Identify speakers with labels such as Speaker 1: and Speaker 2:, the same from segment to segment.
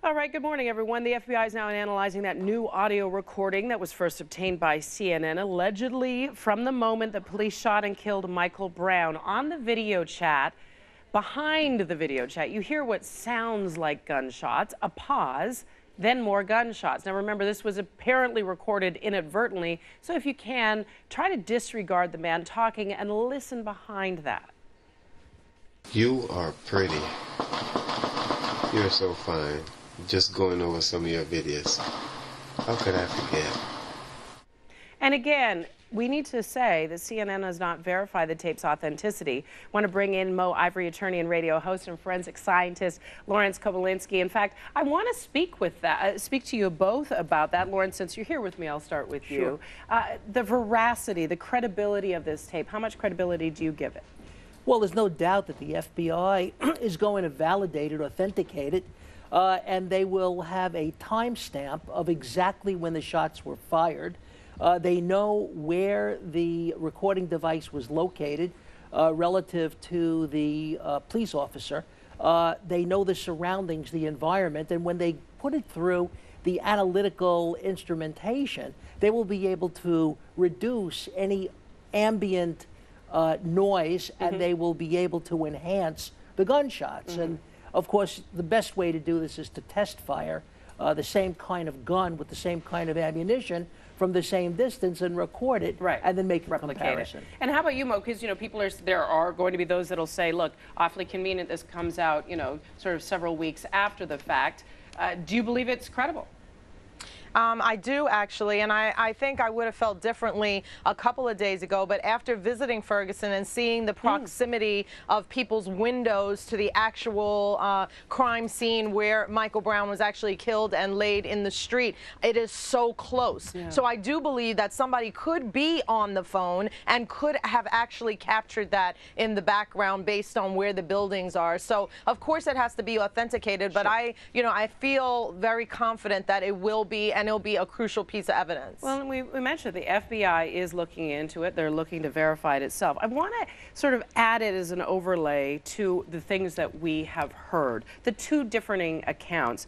Speaker 1: All right, good morning, everyone. The FBI is now analyzing that new audio recording that was first obtained by CNN, allegedly from the moment that police shot and killed Michael Brown. On the video chat, behind the video chat, you hear what sounds like gunshots, a pause, then more gunshots. Now remember, this was apparently recorded inadvertently, so if you can, try to disregard the man talking and listen behind that.
Speaker 2: You are pretty. You're so fine. Just going over some of your videos. How could I forget?
Speaker 1: And again, we need to say that CNN has not verified the tape's authenticity. I want to bring in Mo Ivory, attorney and radio host, and forensic scientist Lawrence Kobylski. In fact, I want to speak to you both about that. Lawrence, since you're here with me, I'll start with you. The veracity, the credibility of this tape, how much credibility do you give it?
Speaker 3: Well, there's no doubt that the FBI is going to validate it, authenticate it, and they will have a timestamp of exactly when the shots were fired. They know where the recording device was located relative to the police officer. They know the surroundings, the environment, and when they put it through the analytical instrumentation, they will be able to reduce any ambient noise, and they will be able to enhance the gunshots. And of course, the best way to do this is to test fire the same kind of gun with the same kind of ammunition from the same distance and record it, and then make a comparison.
Speaker 1: And how about you, Mo? Because there are going to be those that'll say, look, awfully convenient this comes out, sort of several weeks after the fact. Do you believe it's credible?
Speaker 4: I do, actually, and I think I would have felt differently a couple of days ago, but after visiting Ferguson and seeing the proximity of people's windows to the actual crime scene where Michael Brown was actually killed and laid in the street, it is so close. So I do believe that somebody could be on the phone and could have actually captured that in the background based on where the buildings are. So, of course, it has to be authenticated, but I feel very confident that it will be, and it'll be a crucial piece of evidence.
Speaker 1: Well, we mentioned the FBI is looking into it. They're looking to verify it itself. I want to sort of add it as an overlay to the things that we have heard, the two differing accounts.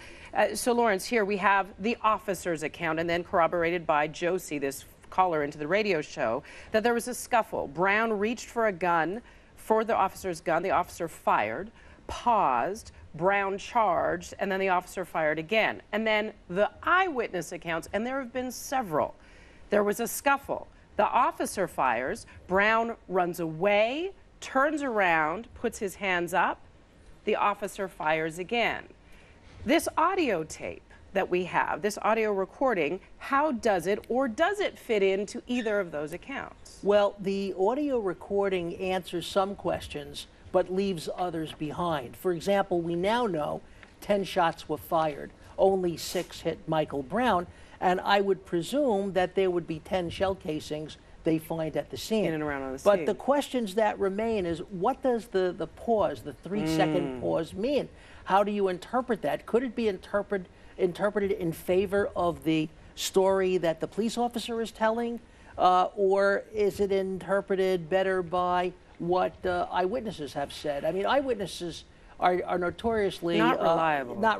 Speaker 1: So, Lawrence, here we have the officer's account, and then corroborated by Josie, this caller into the radio show, that there was a scuffle. Brown reached for a gun, for the officer's gun. The officer fired, paused, Brown charged, and then the officer fired again. And then the eyewitness accounts, and there have been several. There was a scuffle. The officer fires, Brown runs away, turns around, puts his hands up, the officer fires again. This audio tape that we have, this audio recording, how does it or does it fit into either of those accounts?
Speaker 3: Well, the audio recording answers some questions but leaves others behind. For example, we now know 10 shots were fired. Only 6 hit Michael Brown, and I would presume that there would be 10 shell casings they find at the scene.
Speaker 1: In and around on the
Speaker 3: scene.
Speaker 1: But
Speaker 3: the questions that remain is, what does the pause, the 3-second pause mean? How do you interpret that? Could it be interpreted in favor of the story that the police officer is telling, or is it interpreted better by what eyewitnesses have said? I mean, eyewitnesses are notoriously
Speaker 1: not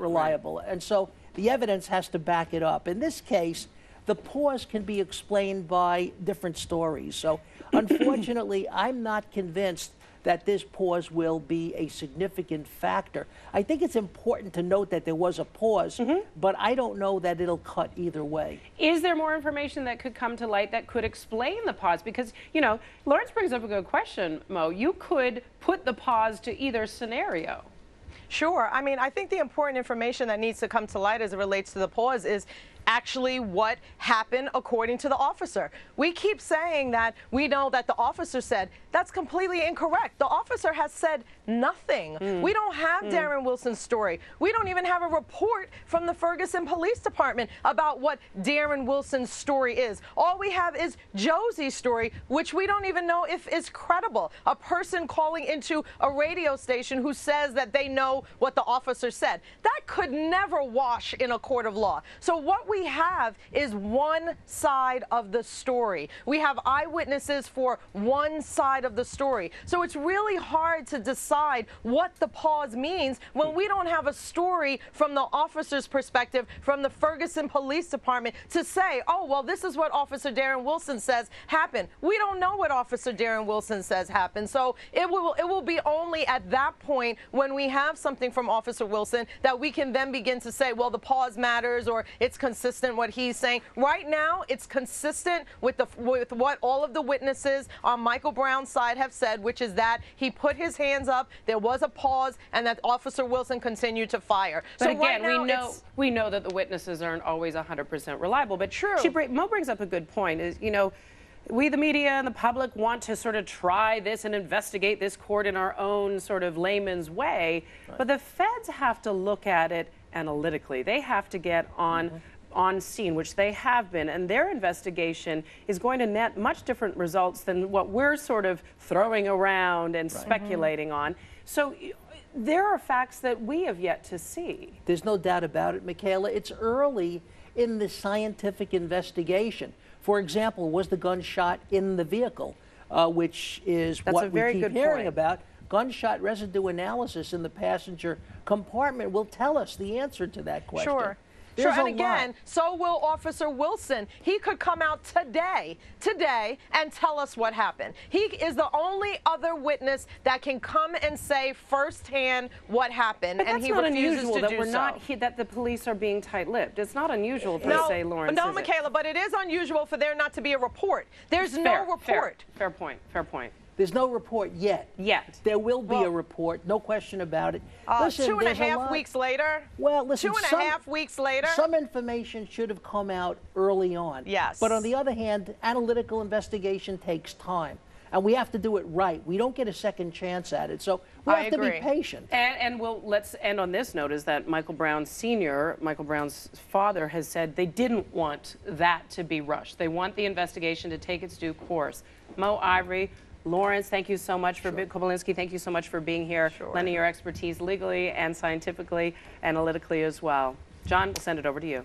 Speaker 1: reliable.
Speaker 3: And so the evidence has to back it up. In this case, the pause can be explained by different stories. So unfortunately, I'm not convinced that this pause will be a significant factor. I think it's important to note that there was a pause, but I don't know that it'll cut either way.
Speaker 1: Is there more information that could come to light that could explain the pause? Because, Lawrence brings up a good question, Mo. You could put the pause to either scenario.
Speaker 4: Sure. I mean, I think the important information that needs to come to light as it relates to the pause is actually what happened according to the officer. We keep saying that we know that the officer said. That's completely incorrect. The officer has said nothing. We don't have Darren Wilson's story. We don't even have a report from the Ferguson Police Department about what Darren Wilson's story is. All we have is Josie's story, which we don't even know if is credible. A person calling into a radio station who says that they know what the officer said. That could never wash in a court of law. So what we have is one side of the story. We have eyewitnesses for one side of the story. So it's really hard to decide what the pause means when we don't have a story from the officer's perspective, from the Ferguson Police Department, to say, oh, well, this is what Officer Darren Wilson says happened. We don't know what Officer Darren Wilson says happened. So it will be only at that point, when we have something from Officer Wilson, that we can then begin to say, well, the pause matters, or it's consistent what he's saying. Right now, it's consistent with what all of the witnesses on Michael Brown's side have said, which is that he put his hands up, there was a pause, and that Officer Wilson continued to fire.
Speaker 1: But
Speaker 4: so
Speaker 1: again,
Speaker 4: right now,
Speaker 1: we know that the witnesses aren't always 100% reliable. But
Speaker 4: true.
Speaker 1: Mo brings up a good point. Is, you know, we, the media and the public, want to sort of try this and investigate this court in our own sort of layman's way. Right. But the feds have to look at it analytically. They have to get on scene, which they have been, and their investigation is going to net much different results than what we're sort of throwing around and speculating on. So there are facts that we have yet to see.
Speaker 3: There's no doubt about it, Michaela. It's early in the scientific investigation. For example, was the gunshot in the vehicle, which is what we keep hearing about. Gunshot residue analysis in the passenger compartment will tell us the answer to that question.
Speaker 4: Sure. Sure, and again, so will Officer Wilson. He could come out today, and tell us what happened. He is the only other witness that can come and say firsthand what happened,
Speaker 1: but
Speaker 4: and he refuses to do so.
Speaker 1: That the police are being tight-lipped. It's not unusual to say, Lawrence.
Speaker 4: No, Michaela, but it is unusual for there not to be a report. There's no report.
Speaker 1: Fair point. Fair point.
Speaker 3: There's no report yet. There will be a report, no question about it. Listen,
Speaker 4: 2.5 weeks later?
Speaker 3: Well, listen,
Speaker 4: 2.5 weeks later?
Speaker 3: Some information should have come out early on.
Speaker 4: Yes.
Speaker 3: But on the other hand, analytical investigation takes time. And we have to do it right. We don't get a second chance at it. So we have to be patient.
Speaker 1: And let's end on this note, is that Michael Brown Sr., Michael Brown's father, has said they didn't want that to be rushed. They want the investigation to take its due course. Mo Ivory, Lawrence, thank you so much for Kobylinski. Thank you so much for being here, lending your expertise legally and scientifically, analytically as well. John, we'll send it over to you.